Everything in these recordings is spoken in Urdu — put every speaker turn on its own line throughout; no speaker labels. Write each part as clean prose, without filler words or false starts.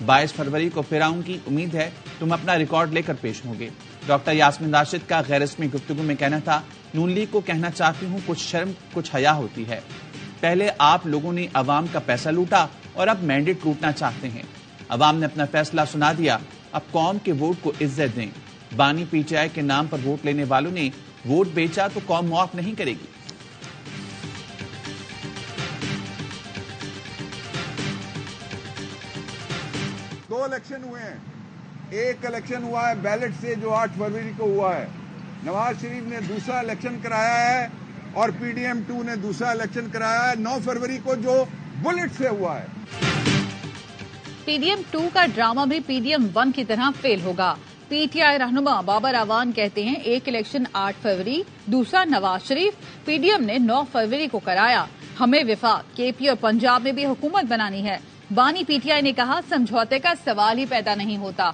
22 فروری کو پھر آؤں گی، امید ہے تم اپنا ریکارڈ لے کر پیش ہوں گے۔ ڈاکٹر یاسمین راشد کا غیر رسمی گفتگو میں کہنا تھا، نون لیگ کو کہنا چاہتی ہوں کچھ شرم کچھ حیا ہوتی ہے، پہلے آپ لوگوں نے عوام کا پیسہ لوٹا اور اب مینڈیٹ لوٹنا چاہتے ہیں۔ عوام نے اپنا فیصلہ سنا دیا، اب قوم کے ووٹ کو عزت دیں۔ بانی پی ٹی آئی کے نام پر ووٹ لینے والوں نے ووٹ بیچا تو قوم معاف نہیں کرے گی۔
دو الیکشن ہوئے ہیں، ایک الیکشن ہوا ہے بیلٹ سے جو 8 فروری کو ہوا ہے، نواز شریف نے دوسرا الیکشن کرایا ہے اور پی ڈی ایم 2 نے دوسرا الیکشن کرایا ہے 9 فروری کو جو بلٹ سے ہوا ہے۔
پی ڈی ایم 2 کا ڈرامہ بھی پی ڈی ایم 1 کی طرح فیل ہوگا۔ پی ٹی آئی رہنما بابر اعوان کہتے ہیں ایک الیکشن 8 فروری، دوسرا Nawaz Sharif, P D M نے 9 فروری کو کرایا، ہمیں وفاق کے پی اور پنجاب میں بھی حکومت بنانی ہے۔ بانی پی ٹی آئی نے کہا سمجھوتے کا سوال ہی پیدا نہیں ہوتا۔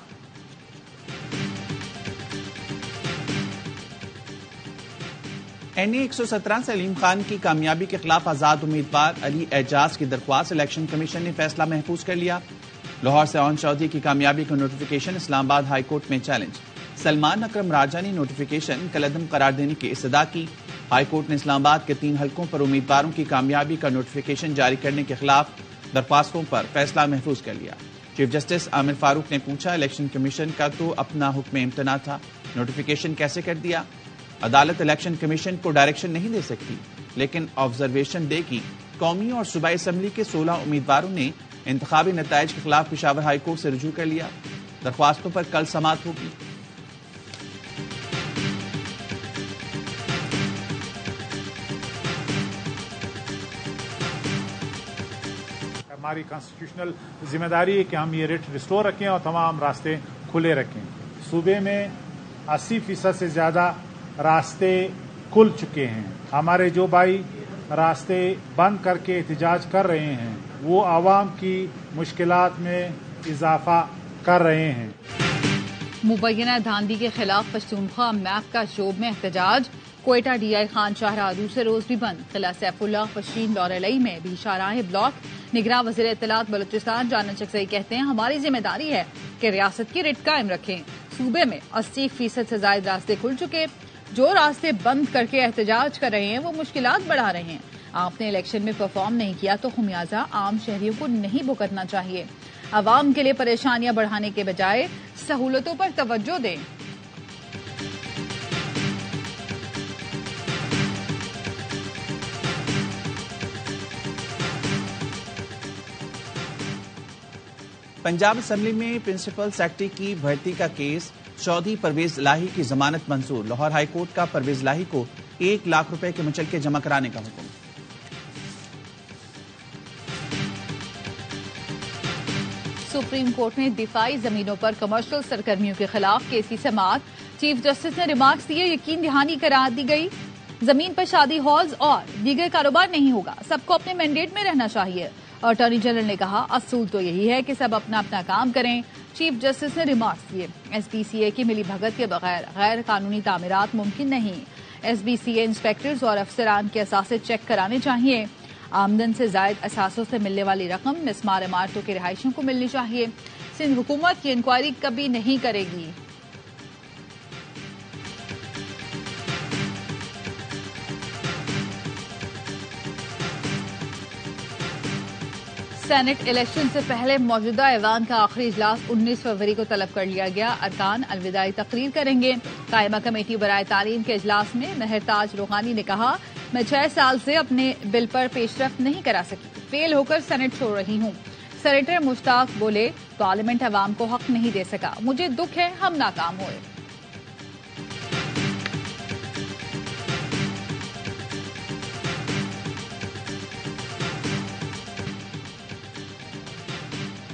این اے 117 سلیم خان کی کامیابی کے خلاف آزاد امیدوار علی اعجاز کی درخواست الیکشن کمیشن نے فیصلہ محفوظ کر لیا۔ لاہور سے اون چودھری کی کامیابی کا نوٹیفیکیشن اسلام آباد ہائی کورٹ میں چیلنج۔ سلمان اکرم راجہ نے نوٹیفیکیشن کالعدم قرار دینے کی استدعا کی۔ ہائی کورٹ نے اسلام آباد کے 3 حلقوں پر امیدواروں کی کامیابی کا نوٹیفیکیشن جاری کرنے کے خلاف درخواستوں پر فیصلہ محفوظ کر لیا۔ چیف جسٹس عامر فاروق نے پوچھا، الیکشن کمیشن کا تو اپنا حکم امتناع تھا، نوٹیفیکیشن کیسے کر دیا؟ عدالت الیکشن کمیشن کو ڈائریکشن نہیں دے سکتی، لیکن آبزرویشن دے گی۔ قومی اور صوبائی اسمبلی کے 16 امیدواروں نے انتخابی نتائج کے خلاف پشاور ہائی کورٹ سے رجوع کر لیا۔ درخواستوں پر کل سماعت ہوگی۔
ہماری کانسٹیٹیوشنل ذمہ داری ہے کہ ہم یہ ریٹ ریسٹور رکھیں اور تمام راستے کھلے رکھیں۔ صوبے میں 80% سے زیادہ راستے کھل چکے ہیں۔ ہمارے جو بھائی راستے بند کر کے احتجاج کر رہے ہیں وہ عوام کی مشکلات میں اضافہ کر رہے ہیں۔
مبینہ دھاندلی کے خلاف پشتونخوا میپ کا شوب میں احتجاج۔ کوئٹہ ڈی آئی خان شاہراہ دوسرے روز بھی بند۔ قلعہ سیف اللہ پشین لورلئی میں بھی شاہراہیں بلاک۔ نگراں وزیر اطلاعات بلوچستان جانن چکزئی کہتے ہیں ہماری ذمہ داری ہے کہ ریاست کی رٹ قائم رکھیں۔ صوبے میں 80% سے زائد راستے کھل چکے، جو راستے بند کر کے احتجاج کر رہے ہیں وہ مشکلات بڑھا رہے ہیں۔ آپ نے الیکشن میں پرفارم نہیں کیا تو خمیازہ عام شہریوں کو نہیں بھگتنا چاہیے۔ عوام کے لیے پریشانیاں بڑھانے کے بجائے سہولتوں پر توجہ دیں۔
پنجاب اسمبلی میں پرنسپل سیکرٹری کی بھرتی کا کیس، چودھری پرویز الہی کی ضمانت منظور۔ لاہور ہائی کورٹ کا پرویز الہی کو 1 لاکھ روپے کے مچلکے جمع کرانے کا حکم۔
سپریم کورٹ نے دفاعی زمینوں پر کمرشل سرگرمیوں کے خلاف کیس کی سماعت۔ چیف جسٹس نے ریمارکس دیے، یقین دہانی قرار دی گئی زمین پر شادی ہالز اور دیگر کاروبار نہیں ہوگا، سب کو اپنے مینڈیٹ میں رہنا چاہیے۔ اٹارنی جنرل نے کہا اصول تو یہی ہے کہ سب اپنا اپنا کام کریں۔ چیف جسٹس نے ریمارکس دیے، ایس بی سی اے کی ملی بھگت کے بغیر غیر قانونی تعمیرات ممکن نہیں۔ ایس بی سی اے انسپیکٹرز اور افسران کے اثاثے چیک کرانے چاہیے۔ آمدن سے زائد اثاثوں سے ملنے والی رقم مسمار عمارتوں کے رہائشیوں کو ملنی چاہیے۔ سندھ حکومت کی انکوائری کبھی نہیں کرے گی۔ سینٹ الیکشن سے پہلے موجودہ ایوان کا آخری اجلاس 19 فروری کو طلب کر لیا گیا۔ ارکان الوداعی تقریر کریں گے۔ قائمہ کمیٹی برائے تعلیم کے اجلاس میں مہر تاج روحانی نے کہا، میں 6 سال سے اپنے بل پر پیش رفت نہیں کرا سکی، فیل ہو کر سینٹ چھوڑ رہی ہوں۔ سینیٹر مشتاق بولے، پارلیمنٹ عوام کو حق نہیں دے سکا، مجھے دکھ ہے ہم ناکام ہوئے۔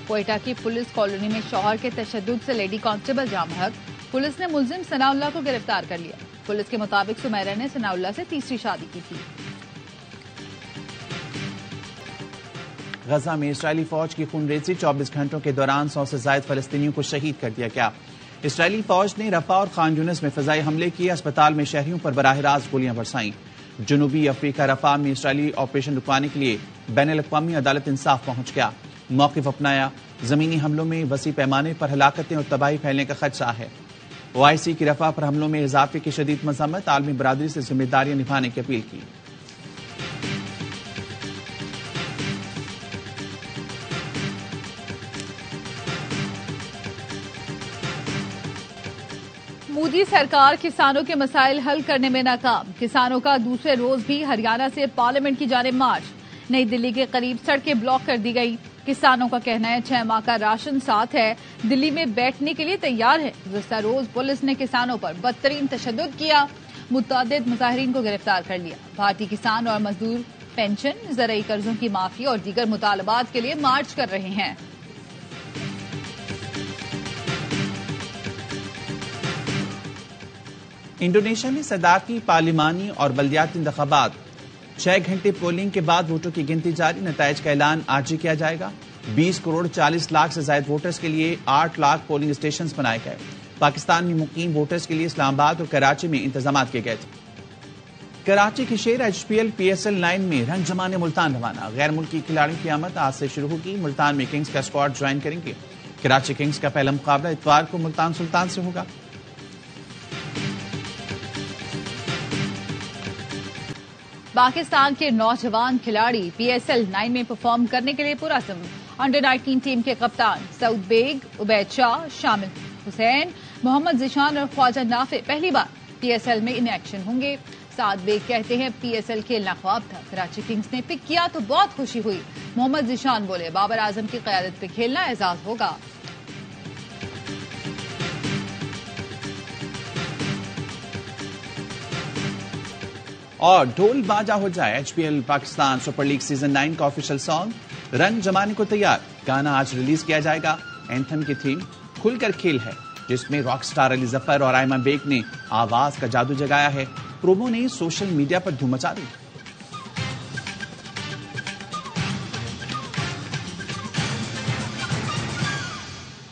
کوئٹہ کی پولیس کالونی میں شوہر کے تشدد سے لیڈی کانسٹیبل جاں بحق، پولیس نے ملزم ثناء اللہ کو گرفتار کر لیا۔ پولیس کے مطابق سمیرہ نے ثناء اللہ سے تیسری شادی کی تھی۔
غزہ میں اسرائیلی فوج کی خونریزی، 24 گھنٹوں کے دوران 100 سے زائد فلسطینیوں کو شہید کر دیا گیا۔ اسرائیلی فوج نے رفح اور خان یونس میں فضائی حملے کیے، اسپتال میں شہریوں پر براہ راست گولیاں برسائیں۔ جنوبی افریقہ رفح میں اسرائیلی آپریشن رکوانے کے لیے بین الاقوامی عدالت انصاف پہنچ گیا۔ موقف اپنایا، زمینی حملوں میں وسیع پیمانے پر ہلاکتیں اور تباہی پھیلنے کا خدشہ ہے۔ OIC کی رفح پر حملوں میں اضافے کی شدید مذمت، عالمی برادری سے ذمہ داریاں نبھانے کی اپیل کی۔
مودی سرکار کسانوں کے مسائل حل کرنے میں ناکام، کسانوں کا دوسرے روز بھی ہریانہ سے پارلیمنٹ کی جانب مارچ، نئی دلی کے قریب سڑکیں بلاک کر دی گئی۔ کسانوں کا کہنا ہے 6 ماہ کا راشن ساتھ ہے، دلی میں بیٹھنے کے لیے تیار ہے۔ گزشتہ روز پولیس نے کسانوں پر بدترین تشدد کیا، متعدد مظاہرین کو گرفتار کر لیا۔ بھارتی کسان اور مزدور پینشن، زرعی قرضوں کی معافی اور دیگر مطالبات کے لیے مارچ کر رہے ہیں۔
انڈونیشیا میں صدارتی، پارلیمانی اور بلدیاتی انتخابات، 6 گھنٹے پولنگ کے بعد ووٹوں کی گنتی جاری، نتائج کا اعلان آج ہی کیا جائے گا۔ 20 کروڑ 40 لاکھ سے زائد ووٹرز کے لیے 8 لاکھ پولنگ اسٹیشنز بنائے گئے۔ پاکستان میں مقیم ووٹرز کے لیے اسلام آباد اور کراچی میں انتظامات کیے گئے تھے۔ کراچی کی شیر HPL PSL 9 میں رنگ جمانے ملتان روانہ، غیر ملکی کھلاڑیوں کی آمد آج سے شروع ہوگی۔ ملتان میں کنگز کا اسکواڈ جوائن کریں گے۔ کراچی کنگز کا پہلا مقابلہ اتوار کو ملتان سلطان سے ہوگا۔
پاکستان کے نوجوان کھلاڑی PSL 9 میں پرفارم کرنے کے لیے پرعزم، انڈر-19 ٹیم کے کپتان سعود بیگ، عبید شاہ، شامل حسین، محمد ذیشان اور خواجہ نافع پہلی بار PSL میں ان ایکشن ہوں گے۔ سعود بیگ کہتے ہیں PSL کھیلنا خواب تھا، کراچی کنگز نے پک کیا تو بہت خوشی ہوئی۔ محمد ذیشان بولے بابر اعظم کی قیادت پہ کھیلنا اعزاز ہوگا۔
اور ڈھول باجا ہو جائے، HPL Pakistan super league season 9 کا آفیشیل سانگ رنگ جمانے کو تیار۔ گانا آج ریلیز کیا جائے گا۔ اینتھم کی تھیم کھل کر کھیل ہے، جس میں راک سٹار علی ظفر اور آئمہ بیگ نے آواز کا جادو جگایا ہے۔ پرومو نے سوشل میڈیا پر دھوم مچا دی۔